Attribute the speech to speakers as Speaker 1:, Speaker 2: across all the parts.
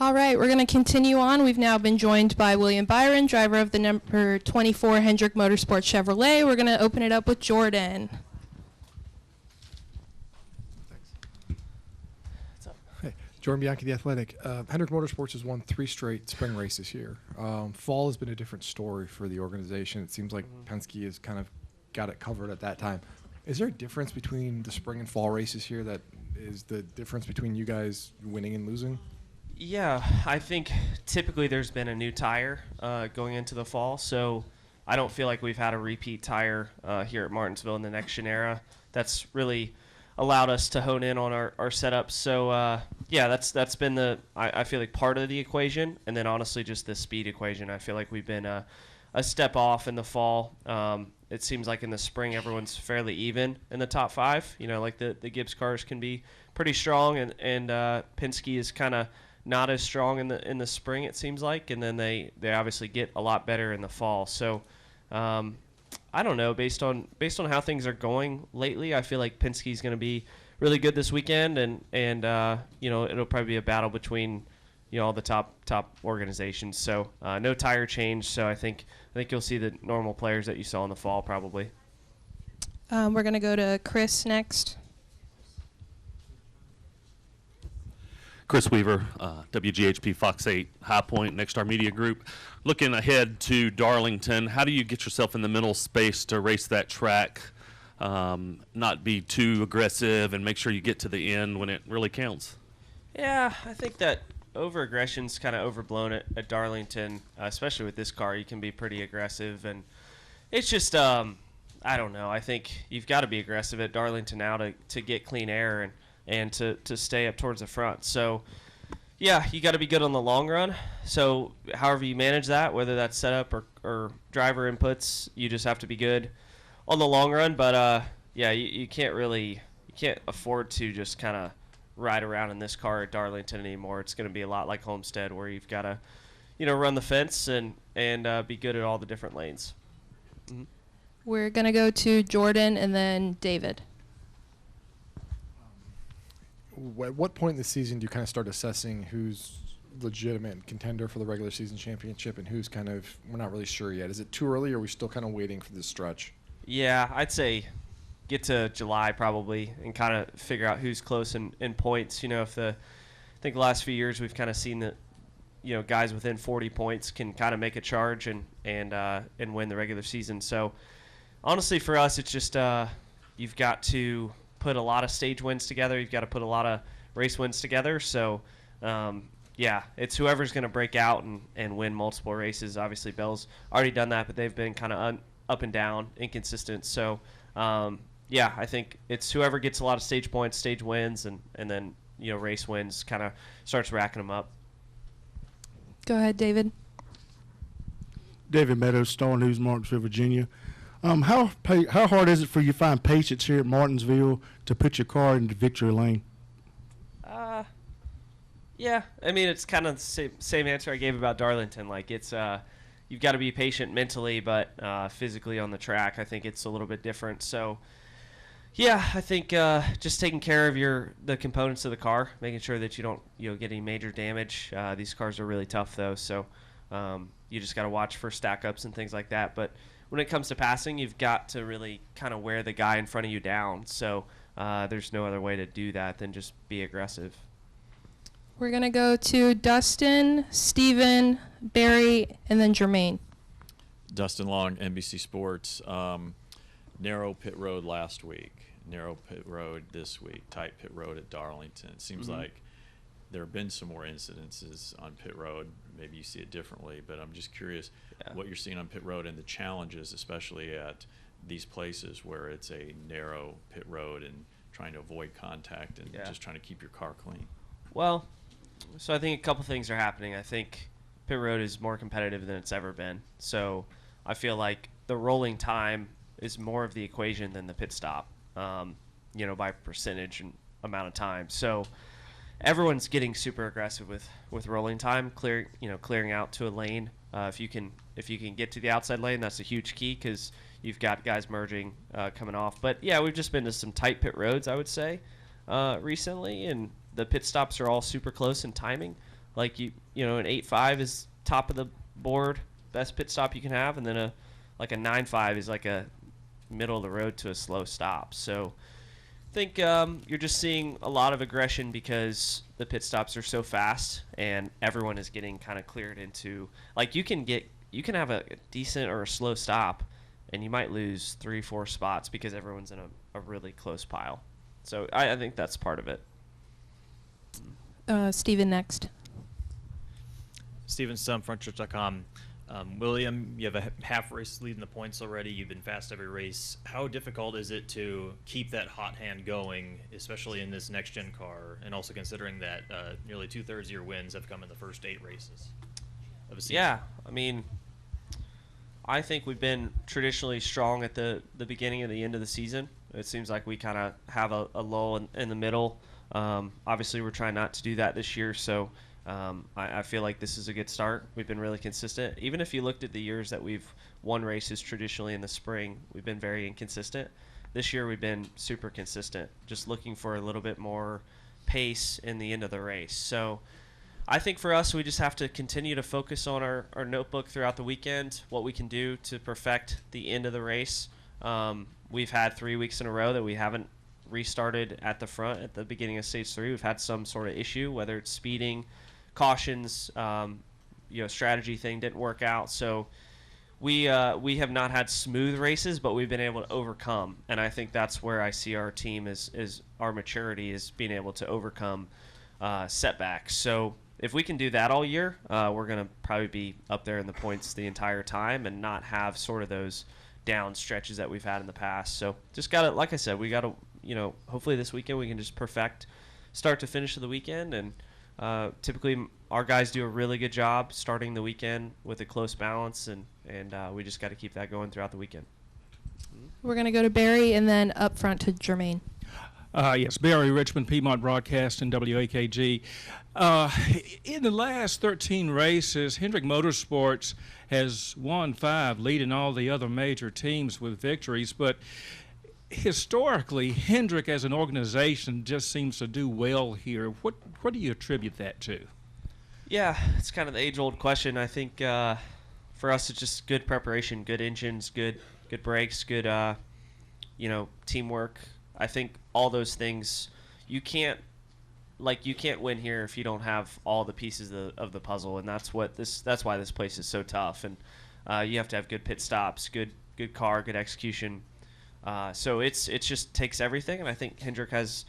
Speaker 1: All right, we're going to continue on. We've now been joined by William Byron, driver of the number 24 Hendrick Motorsports Chevrolet. We're going to open it up with Jordan.
Speaker 2: Hey, Jordan Bianchi, The Athletic. Hendrick Motorsports has won 3 straight spring races here. Fall has been a different story for the organization. It seems like Penske has kind of got it covered at that time. Is there a difference between the spring and fall races here that is the difference between you guys winning and losing?
Speaker 3: Yeah, I think typically there's been a new tire going into the fall, so I don't feel like we've had a repeat tire here at Martinsville in the next era. That's really allowed us to hone in on our setup. So, yeah, that's been I feel like part of the equation, and then honestly just the speed equation. I feel like we've been a step off in the fall. It seems like in the spring everyone's fairly even in the top 5. You know, like the Gibbs cars can be pretty strong, and Penske is kind of not as strong in the spring, it seems like, and then they obviously get a lot better in the fall. So I don't know, based on how things are going lately, I feel like Penske's going to be really good this weekend, and you know, it'll probably be a battle between, you know, all the top organizations. So no tire change, so I think you'll see the normal players that you saw in the fall probably.
Speaker 1: We're going to go to Chris next.
Speaker 4: Chris Weaver, WGHP Fox 8 High Point Next Star Media Group. Looking ahead to Darlington, how do you get yourself in the middle space to race that track, not be too aggressive, and make sure you get to the end when it really counts? Yeah,
Speaker 3: I think that over-aggression's kind of overblown at Darlington, especially with this car. You can be pretty aggressive, and it's just, I don't know. I think you've got to be aggressive at Darlington now to get clean air and to stay up towards the front. So, yeah, you got to be good on the long run. So however you manage that, whether that's setup or driver inputs, you just have to be good on the long run. But, yeah, you can't afford to just kind of ride around in this car at Darlington anymore. It's going to be a lot like Homestead, where you've got to, you know, run the fence and be good at all the different lanes. Mm-hmm.
Speaker 1: We're going to go to Jordan and then David.
Speaker 2: At what point in the season do you kind of start assessing who's legitimate contender for the regular season championship and who's kind of, we're not really sure yet? Is it too early, or are we still kind of waiting for this stretch?
Speaker 3: Yeah, I'd say get to July probably and kind of figure out who's close in points. You know, I think the last few years we've kind of seen that, you know, guys within 40 points can kind of make a charge and win the regular season. So honestly for us, it's just you've got to put a lot of stage wins together. You've got to put a lot of race wins together. So, yeah, it's whoever's going to break out and win multiple races. Obviously, Bell's already done that, but they've been kind of up and down, inconsistent. So, yeah, I think it's whoever gets a lot of stage points, stage wins, and then, you know, race wins kind of starts racking them up.
Speaker 1: Go ahead, David.
Speaker 5: David Meadows, Star News, Martinsville, Virginia. How hard is it for you to find patience here at Martinsville to put your car into victory lane?
Speaker 3: Yeah, I mean, it's kind of the same answer I gave about Darlington. Like, it's you've got to be patient mentally, but physically on the track, I think it's a little bit different. So, yeah, I think just taking care of the components of the car, making sure that you don't get any major damage. These cars are really tough though, so you just got to watch for stack ups and things like that. But when it comes to passing, you've got to really kind of wear the guy in front of you down. So there's no other way to do that than just be aggressive.
Speaker 1: We're going to go to Dustin, Steven, Barry, and then Jermaine.
Speaker 6: Dustin Long, NBC Sports. Narrow pit road last week, narrow pit road this week, tight pit road at Darlington. It seems like there have been some more incidences on pit road. Maybe you see it differently, but I'm just curious what you're seeing on pit road and the challenges, especially at these places where it's a narrow pit road and trying to avoid contact and just trying to keep your car clean.
Speaker 3: Well, so I think a couple things are happening. I think pit road is more competitive than it's ever been. So I feel like the rolling time is more of the equation than the pit stop, by percentage and amount of time. So everyone's getting super aggressive with rolling time, clearing out to a lane. If you can get to the outside lane, that's a huge key because you've got guys merging coming off. But yeah, we've just been to some tight pit roads, I would say, recently, and the pit stops are all super close in timing. Like an 8.5 is top of the board, best pit stop you can have, and then a 9.5 is like a middle of the road to a slow stop. So I think you're just seeing a lot of aggression because the pit stops are so fast and everyone is getting kind of cleared into, like, you can have a decent or a slow stop and you might lose 3-4 spots because everyone's in a really close pile. So I think that's part of it.
Speaker 1: Steven next.
Speaker 7: Steven Stump, frontstretch.com. William, you have a half race lead in the points already. You've been fast every race. How difficult is it to keep that hot hand going, especially in this next-gen car, and also considering that nearly 2/3 of your wins have come in the first 8 races of a season?
Speaker 3: Yeah, I mean, I think we've been traditionally strong at the beginning and the end of the season. It seems like we kind of have a lull in the middle. Obviously, we're trying not to do that this year, so I feel like this is a good start. We've been really consistent. Even if you looked at the years that we've won races traditionally in the spring, we've been very inconsistent. This year, we've been super consistent, just looking for a little bit more pace in the end of the race. So I think for us, we just have to continue to focus on our notebook throughout the weekend, what we can do to perfect the end of the race. We've had 3 weeks in a row that we haven't restarted at the front at the beginning of stage 3. We've had some sort of issue, whether it's speeding, cautions, strategy thing didn't work out. So we have not had smooth races, but we've been able to overcome. And I think that's where I see our team is our maturity is being able to overcome setbacks. So if we can do that all year, we're going to probably be up there in the points the entire time and not have sort of those down stretches that we've had in the past. So just got to, like I said, we got to, hopefully this weekend we can just perfect start to finish of the weekend. And typically our guys do a really good job starting the weekend with a close balance, and we just got to keep that going throughout the weekend.
Speaker 1: We're going to go to Barry and then up front to Jermaine.
Speaker 8: Yes, Barry Richmond, Piedmont Broadcasting, WAKG. In the last 13 races, Hendrick Motorsports has won 5, leading all the other major teams with victories. But historically, Hendrick as an organization just seems to do well here. What do you attribute that to?
Speaker 3: Yeah, it's kind of the age-old question. I think for us, it's just good preparation, good engines, good brakes, good teamwork. I think all those things, you can't win here if you don't have all the pieces of the puzzle, and that's why this place is so tough. And you have to have good pit stops, good car, good execution. So it just takes everything, and I think Hendrick has,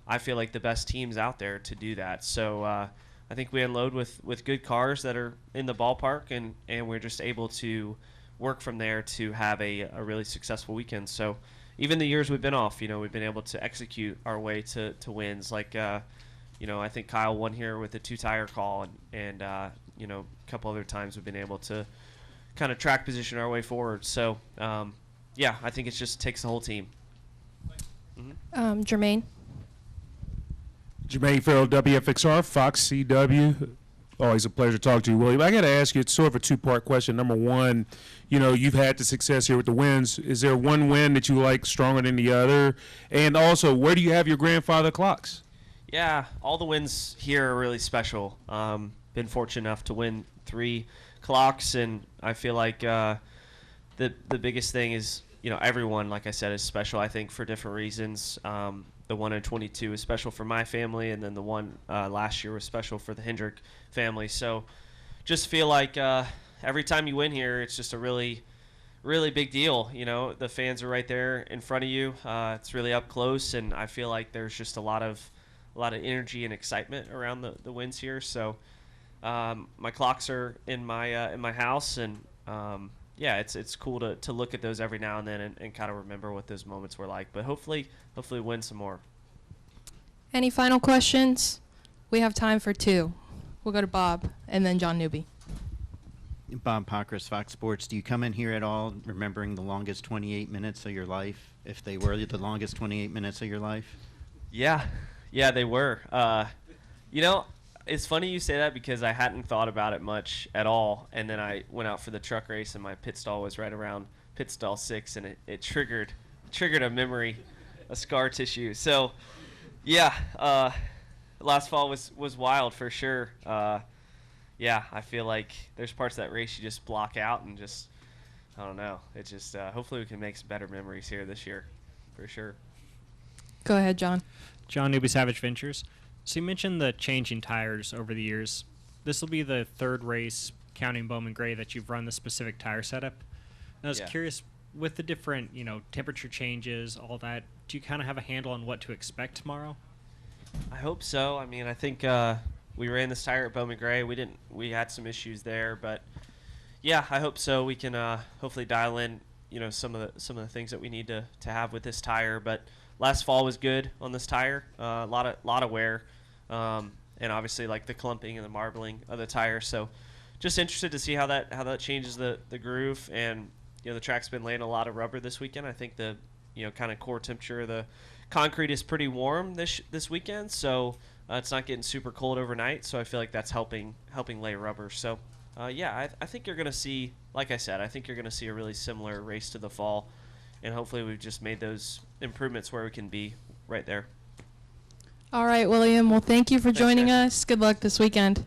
Speaker 3: I feel like, the best teams out there to do that. So I think we unload with good cars that are in the ballpark, and we're just able to work from there to have a really successful weekend. So even the years we've been off, we've been able to execute our way to wins. Like, I think Kyle won here with a 2-tire call, and a couple other times we've been able to kind of track position our way forward. So, I think it just takes the whole team. Mm-hmm.
Speaker 1: Jermaine.
Speaker 9: Jermaine Farrell, WFXR, Fox CW. Always a pleasure to talk to you, William. I got to ask you, it's sort of a 2-part question. Number one, you've had the success here with the wins. Is there one win that you like stronger than the other? And also, where do you have your grandfather clocks?
Speaker 3: Yeah, all the wins here are really special. Been fortunate enough to win 3 clocks, and I feel like the biggest thing is, everyone, like I said, is special, I think, for different reasons. The one in 22 is special for my family, and then the one last year was special for the Hendrick family. So just feel like every time you win here, it's just a really, really big deal. The fans are right there in front of you. It's really up close, and I feel like there's just a lot of energy and excitement around the wins here. So my clocks are in my house, and it's cool to look at those every now and then and kind of remember what those moments were like. But hopefully win some more.
Speaker 1: Any final questions? We have time for 2. We'll go to Bob and then John Newby.
Speaker 10: Bob Pockris, Fox Sports. Do you come in here at all remembering the longest 28 minutes of your life, if they were the longest 28 minutes of your life?
Speaker 3: Yeah, they were. It's funny you say that because I hadn't thought about it much at all, and then I went out for the truck race, and my pit stall was right around pit stall 6, and it triggered a memory, a scar tissue. So, last fall was wild for sure. yeah, I feel like there's parts of that race you just block out and just, I don't know. It's just hopefully we can make some better memories here this year, for sure.
Speaker 1: Go ahead, John.
Speaker 11: John Newby, Savage Ventures. So you mentioned the changing tires over the years. This will be the third race, counting Bowman Gray, that you've run the specific tire setup. And I was curious, with the different, temperature changes, all that, do you kind of have a handle on what to expect tomorrow?
Speaker 3: I hope so. I mean, I think we ran this tire at Bowman Gray. We had some issues there, but yeah, I hope so. We can hopefully dial in, some of the things that we need to have with this tire. But last fall was good on this tire. A lot of wear, and obviously like the clumping and the marbling of the tire. So just interested to see how that changes the groove. And the track's been laying a lot of rubber this weekend. I think the kind of core temperature of the concrete is pretty warm this weekend, so it's not getting super cold overnight. So I feel like that's helping lay rubber. So I think you're going to see, like I said, I think you're going to see a really similar race to the fall, and hopefully we've just made those improvements where we can be right there.
Speaker 1: All right, William. Well, thank you for
Speaker 3: Thanks,
Speaker 1: joining
Speaker 3: guys.
Speaker 1: us. Good luck this weekend.